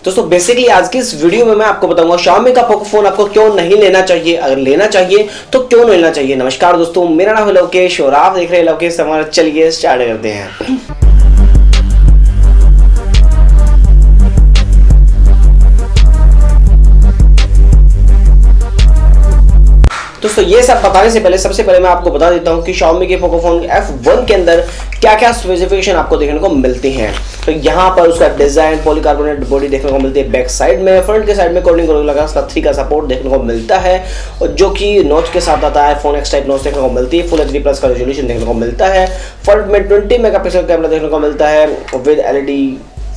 दोस्तों बेसिकली आज की इस वीडियो में मैं आपको बताऊंगा xiaomi का पोकोफोन आपको क्यों नहीं लेना चाहिए, अगर लेना चाहिए तो क्यों नहीं लेना चाहिए। नमस्कार दोस्तों, मेरा नाम है लोकेश और आप देख रहे हैं लोकेश हमारा। चलिए स्टार्ट करते हैं। दोस्तों ये सब बताने से पहले सबसे पहले मैं आपको बता देता हूं कि xiaomi के पोकोफोन F1 के अंदर क्या क्या स्पेसिफिकेशन आपको देखने को मिलती हैं। तो यहाँ पर उसका डिजाइन पॉलीकार्बोनेट बॉडी देखने को मिलती है बैक साइड में, फ्रंट के साइड में कोडिंग गोरिल्ला 3 का सपोर्ट देखने को मिलता है और जो कि नॉच के साथ आता है। फोन एक्स टाइप नॉच देखने को मिलती है, फुल HD+ का रेजोल्यूशन देखने को मिलता है, फ्रंट में 20 मेगापिक्सल कैमरा देखने को मिलता है विद LED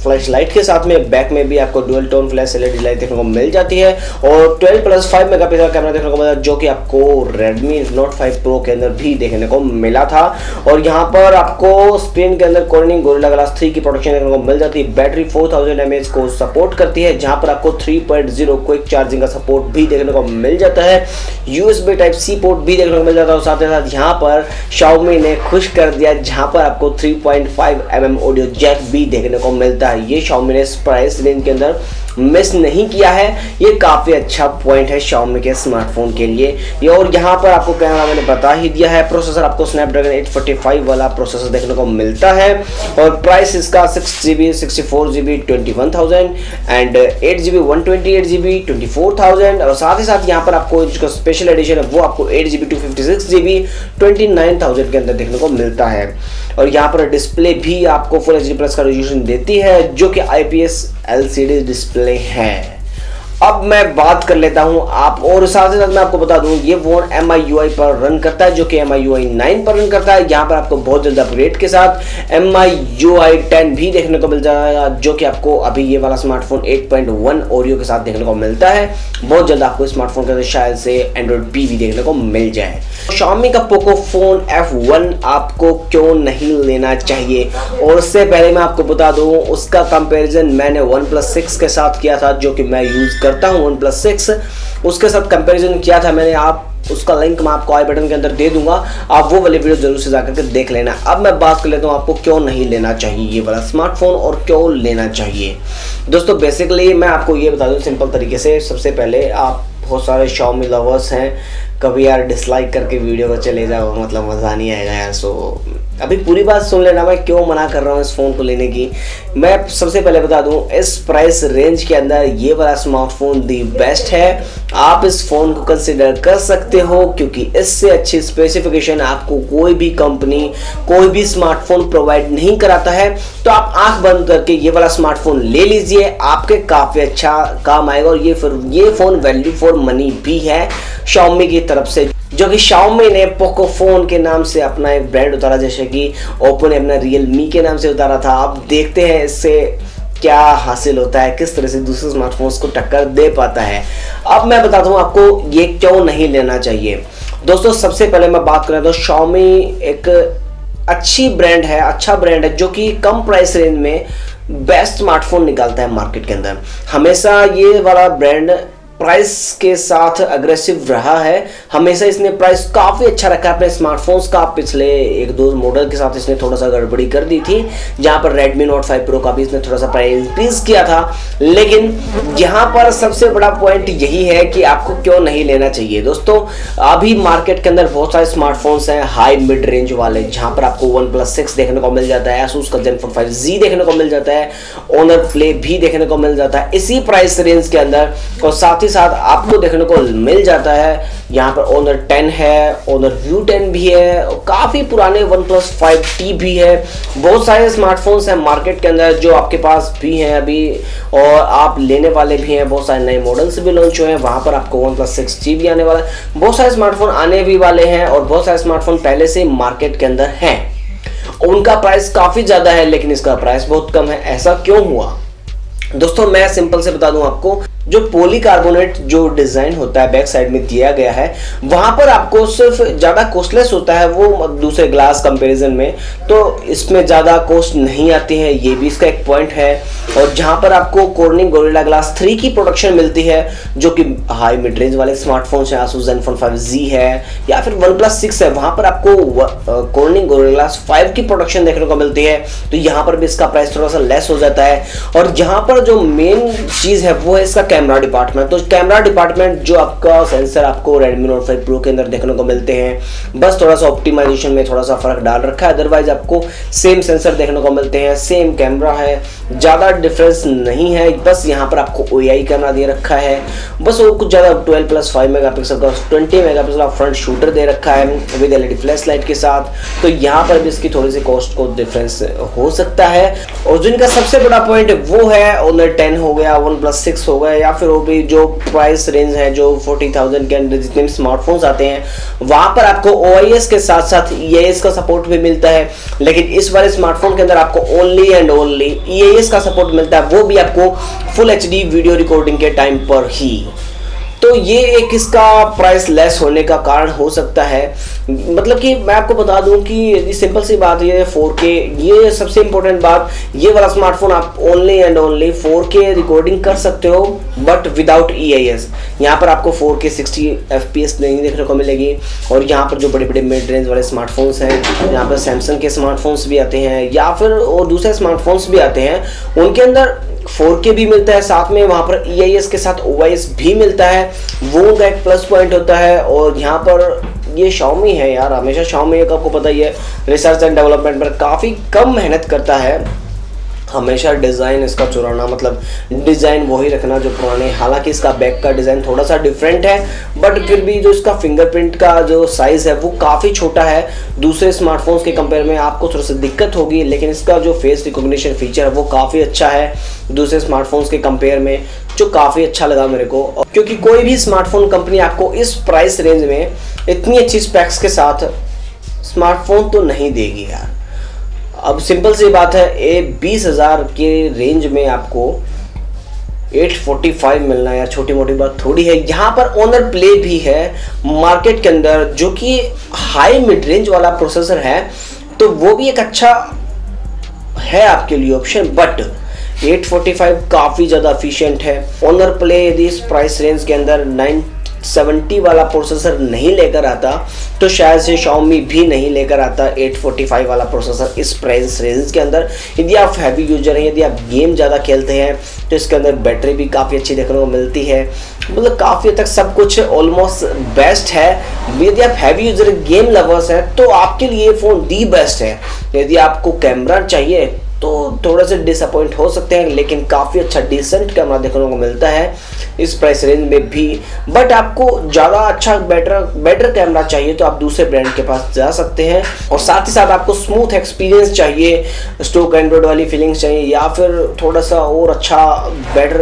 फ्लैश लाइट के साथ में। बैक में भी आपको dual tone flash LED light देखने को मिल जाती है और 12+5 मेगापिक्सल कैमरा देखने को मिला जो कि आपको Redmi Note 5 Pro के अंदर भी देखने को मिला था। और यहाँ पर आपको स्क्रीन के अंदर कोर्निंग गोरिल्ला ग्लास 3 की प्रोटेक्शन देखने को मिल जाती है। बैटरी 4000 mAh को सपोर्ट करती है, जहाँ पर आपको 3.0 क्विक चार्जिंग का सपोर्ट भी देखने को मिल जाता है। USB Type-C पोर्ट भी देखने को मिल जाता है और साथ ही साथ यहाँ पर Xiaomi ने खुश कर दिया, जहाँ पर आपको 3.5 mm ऑडियो जैक भी देखने को मिलता है। ये Xiaomi ने इस प्राइस रेंज के अंदर मिस नहीं किया है, ये काफी अच्छा पॉइंट है Xiaomi के स्मार्टफोन के लिए। ये और यहाँ पर आपको कैमरा मैंने बता ही दिया है। प्रोसेसर आपको Snapdragon 845 वाला प्रोसेसर देखने को मिलता है और प्राइस इसका 6GB 64GB 21,000 and 8GB 128GB 24,000 और साथ ही साथ यहाँ पर आपको जो स्पेशल एडिशन है वो आपको 8GB 256GB 29,000 के अंदर देखने को मिलता है। और यहाँ पर डिस्प्ले भी आपको फुल HD+ का रेजोल्यूशन देती है जो कि IPS LCD डिस्प्ले है। अब मैं बात कर लेता हूं आप और साथ ही साथ मैं आपको बता दूं ये फोन MIUI पर रन करता है जो कि MIUI 9 पर रन करता है। यहाँ पर आपको बहुत जल्द अपग्रेड के साथ MIUI 10 भी देखने को मिल जाएगा जो कि आपको अभी ये वाला स्मार्टफोन 8.1 ओरियो के साथ देखने को मिलता है। बहुत जल्द आपको स्मार्टफोन के अंदर शायद से Android P भी देखने को मिल जाए। Xiaomi का पोकोफोन F1 आपको क्यों नहीं लेना चाहिए, और उससे पहले मैं आपको बता दूं उसका कंपैरिजन मैंने OnePlus 6 के साथ किया था जो कि मैं यूज करता हूं OnePlus 6, उसके साथ कंपैरिजन किया था मैंने। आप उसका लिंक मैं आपको आई बटन के अंदर दे दूंगा, आप वो वाली वीडियो जरूर से जाकर के देख लेना। अब मैं बात कर लेता हूं आपको क्यों नहीं लेना चाहिए ये वाला स्मार्टफोन और क्यों लेना चाहिए। दोस्तों बेसिकली मैं आपको ये बता दूं सिंपल तरीके से। सबसे पहले आप बहुत सारे Xiaomi लवर्स हैं, कभी यार डिसलाइक करके वीडियो को चले जाओ, मतलब मज़ा नहीं आएगा यार। सो अभी पूरी बात सुन लेना मैं क्यों मना कर रहा हूँ इस फ़ोन को लेने की। मैं सबसे पहले बता दूँ इस प्राइस रेंज के अंदर ये वाला स्मार्टफोन दी बेस्ट है। आप इस फ़ोन को कंसिडर कर सकते हो क्योंकि इससे अच्छी स्पेसिफिकेशन आपको कोई भी कंपनी कोई भी स्मार्टफोन प्रोवाइड नहीं कराता है। तो आप आँख बंद करके ये वाला स्मार्टफोन ले लीजिए, आपके काफ़ी अच्छा काम आएगा। और ये फ़ोन वैल्यू फॉर मनी भी है Xiaomi की तरफ से, जो कि Xiaomi ने पोकोफोन के नाम से अपना एक ब्रांड उतारा, जैसे कि Oppo ने अपना Realme के नाम से उतारा था। आप देखते हैं इससे क्या हासिल होता है, किस तरह से दूसरे स्मार्टफोन्स को टक्कर दे पाता है। अब मैं बताता हूँ आपको ये क्यों नहीं लेना चाहिए। दोस्तों सबसे पहले मैं बात करें तो Xiaomi एक अच्छी ब्रांड है, अच्छा ब्रांड है जो कि कम प्राइस रेंज में बेस्ट स्मार्टफोन निकालता है मार्केट के अंदर। हमेशा ये वाला ब्रांड प्राइस के साथ अग्रेसिव रहा है, हमेशा इसने प्राइस काफ़ी अच्छा रखा है अपने स्मार्टफोन्स का। पिछले 1-2 मॉडल के साथ इसने थोड़ा सा गड़बड़ी कर दी थी, जहां पर Redmi Note 5 Pro का भी इसने थोड़ा सा प्राइस इंक्रीज किया था। लेकिन यहाँ पर सबसे बड़ा पॉइंट यही है कि आपको क्यों नहीं लेना चाहिए। दोस्तों अभी मार्केट के अंदर बहुत सारे स्मार्टफोन्स हैं हाई मिड रेंज वाले, जहाँ पर आपको OnePlus 6 देखने को मिल जाता है, Asus का Zenfone 5G देखने को मिल जाता है, Honor Play भी देखने को मिल जाता है इसी प्राइस रेंज के अंदर। और साथ साथ आपको देखने को मिल जाता है यहाँ पर Honor 10 है, Honor View 10 भी है और काफ़ी पुराने OnePlus 5T भी है। बहुत सारे स्मार्टफोन्स हैं मार्केट के अंदर जो आपके पास भी हैं अभी और आप लेने वाले भी हैं। बहुत सारे नए मॉडल्स भी लॉन्च हुए हैं, वहाँ पर आपको OnePlus 6G भी आने वाला है। बहुत सारे स्मार्टफोन आने भी वाले हैं और बहुत सारे स्मार्टफोन पहले से मार्केट के अंदर हैं, उनका प्राइस काफ़ी ज़्यादा है लेकिन इसका प्राइस बहुत कम है। ऐसा क्यों हुआ दोस्तों, मैं सिंपल से बता दूं आपको। जो पॉलीकार्बोनेट जो डिजाइन होता है बैक साइड में दिया गया है, वहां पर आपको सिर्फ ज्यादा कॉस्टलेस होता है वो दूसरे ग्लास कंपैरिजन में, तो इसमें ज्यादा कॉस्ट नहीं आती है, ये भी इसका एक पॉइंट है। और जहां पर आपको कॉर्निंग गोरिल्ला ग्लास 3 की प्रोडक्शन मिलती है, जो कि हाई मिड रेंज वाले स्मार्टफोन्स हैं, आसूस ज़ेनफोन 5G है या फिर OnePlus 6 है, वहां पर आपको कॉर्निंग गोरिल्ला ग्लास 5 की प्रोडक्शन देखने को मिलती है, तो यहाँ पर भी इसका प्राइस थोड़ा सा लेस हो जाता है। और यहाँ पर जो मेन चीज है वो है इसका कैमरा डिपार्टमेंट। तो कैमरा डिपार्टमेंट जो आपका सेंसर आपको Redmi Note 5 Pro के अंदर देखने को मिलते हैं, बस थोड़ा सा ऑप्टिमाइजेशन में थोड़ा सा फर्क डाल रखा है, अदरवाइज आपको सेम सेंसर देखने को मिलते हैं, सेम कैमरा है, ज्यादा डिफरेंस नहीं है। बस यहाँ पर आपको OI कैमरा दे रखा है, बस वो कुछ ज्यादा 12+5 मेगापिक्सल का 20 मेगापिक्सल का फ्रंट शूटर दे रखा है विद LED फ्लैश लाइट के साथ। तो यहाँ पर भी इसकी थोड़ी सी कॉस्ट को डिफरेंस हो सकता है। और जिनका सबसे बड़ा पॉइंट वो है Honor 10 हो गया, OnePlus 6 हो गया, या फिर वो भी जो प्राइस रेंज है जो 40,000 के अंदर जितने भी स्मार्टफोन्स आते हैं, वहां पर आपको OIS के साथ साथ EIS का सपोर्ट भी मिलता है। लेकिन इस वाले स्मार्टफोन के अंदर आपको ओनली एंड ओनली EIS का सपोर्ट मिलता है, वो भी आपको फुल HD वीडियो रिकॉर्डिंग के टाइम पर ही। तो ये एक इसका प्राइस लेस होने का कारण हो सकता है। मतलब कि मैं आपको बता दूं कि ये सिंपल सी बात ये 4K, ये सबसे इंपॉर्टेंट बात, ये वाला स्मार्टफोन आप only and only 4K recording कर सकते हो बट विदाउट EIS। यहाँ पर आपको 4K 60 FPS नहीं देखने को मिलेगी। और यहाँ पर जो बड़े बड़े मिड रेंज वाले स्मार्टफोन्स हैं, यहाँ पर सैमसंग के स्मार्टफोन्स भी आते हैं या फिर और दूसरे स्मार्टफोन्स भी आते हैं, उनके अंदर 4K भी मिलता है, साथ में वहां पर EIS के साथ OIS भी मिलता है, वो उनका एक प्लस पॉइंट होता है। और यहाँ पर ये Xiaomi है यार, हमेशा Xiaomi का आपको पता ही है रिसर्च एंड डेवलपमेंट पर काफ़ी कम मेहनत करता है, हमेशा डिज़ाइन इसका चुराना, मतलब डिज़ाइन वही रखना जो पुराने। हालांकि इसका बैक का डिज़ाइन थोड़ा सा डिफरेंट है, बट फिर भी जो इसका फिंगरप्रिंट का जो साइज़ है वो काफ़ी छोटा है, दूसरे स्मार्टफोन्स के कंपेयर में आपको थोड़ा सा दिक्कत होगी। लेकिन इसका जो फेस रिकॉग्निशन फीचर है वो काफ़ी अच्छा है दूसरे स्मार्टफोन्स के कंपेयर में, जो काफ़ी अच्छा लगा मेरे को। क्योंकि कोई भी स्मार्टफोन कंपनी आपको इस प्राइस रेंज में इतनी अच्छी स्पेक्स के साथ स्मार्टफोन तो नहीं देगी यार। अब सिंपल सी बात है, 20,000 के रेंज में आपको 845 मिलना यार छोटी मोटी बात थोड़ी है। यहाँ पर Honor Play भी है मार्केट के अंदर, जो कि हाई मिड रेंज वाला प्रोसेसर है, तो वो भी एक अच्छा है आपके लिए ऑप्शन, बट 845 काफ़ी ज़्यादा एफिशिएंट है। Honor Play यदि इस प्राइस रेंज के अंदर 970 वाला प्रोसेसर नहीं लेकर आता, तो शायद से Xiaomi भी नहीं लेकर आता 845 वाला प्रोसेसर इस प्राइस रेंज के अंदर। यदि आप हैवी यूजर हैं, यदि आप गेम ज़्यादा खेलते हैं, तो इसके अंदर बैटरी भी काफ़ी अच्छी देखने को मिलती है, मतलब काफ़ी हद तक सब कुछ ऑलमोस्ट बेस्ट है। यदि आप हैवी यूजर गेम लवर्स हैं तो आपके लिए फ़ोन दी बेस्ट है। यदि आपको कैमरा चाहिए तो थोड़ा सा डिसअपॉइंट हो सकते हैं, लेकिन काफ़ी अच्छा डिसेंट कैमरा देखने को मिलता है इस प्राइस रेंज में भी। बट आपको ज़्यादा अच्छा बेटर कैमरा चाहिए तो आप दूसरे ब्रांड के पास जा सकते हैं। और साथ ही साथ आपको स्मूथ एक्सपीरियंस चाहिए, स्टॉक एंड्रॉइड वाली फीलिंग्स चाहिए, या फिर थोड़ा सा और अच्छा बेटर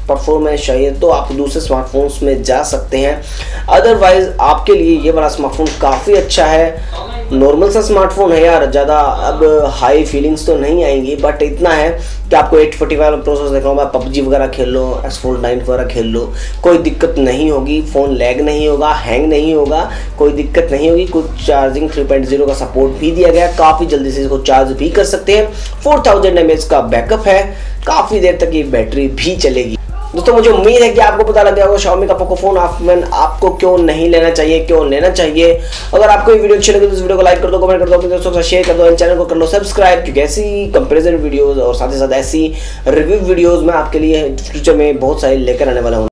परफॉर्मेंस चाहिए, तो आप दूसरे स्मार्टफोन्स में जा सकते हैं। अदरवाइज आपके लिए ये वाला स्मार्टफोन काफ़ी अच्छा है। नॉर्मल सा स्मार्टफोन है यार, ज़्यादा अब हाई फीलिंग्स तो नहीं आएंगी, बट इतना है कि आपको 845 प्रोसेसर देखना होगा, PUBG वगैरह खेल लो, S49 वगैरह खेल लो, कोई दिक्कत नहीं होगी, फ़ोन लैग नहीं होगा, हैंग नहीं होगा, कोई दिक्कत नहीं होगी। कुछ चार्जिंग 3.0 का सपोर्ट भी दिया गया, काफ़ी जल्दी से इसको चार्ज भी कर सकते हैं। 4000 mAh का बैकअप है, काफ़ी देर तक ये बैटरी भी चलेगी। दोस्तों मुझे उम्मीद है कि आपको पता लग गया होगा Xiaomi का Pocophone आपको क्यों नहीं लेना चाहिए, क्यों लेना चाहिए। अगर आपको ये वीडियो अच्छी लगे तो इस वीडियो को लाइक कर दो, कमेंट कर दो, अपने दोस्तों के साथ शेयर कर दो, चैनल को कर लो सब्सक्राइब, क्योंकि ऐसी कंपैरिजन वीडियोस और साथ ही साथ ऐसी रिव्यू वीडियोस मैं आपके लिए फ्यूचर में बहुत सारी लेकर आने वाला हूँ।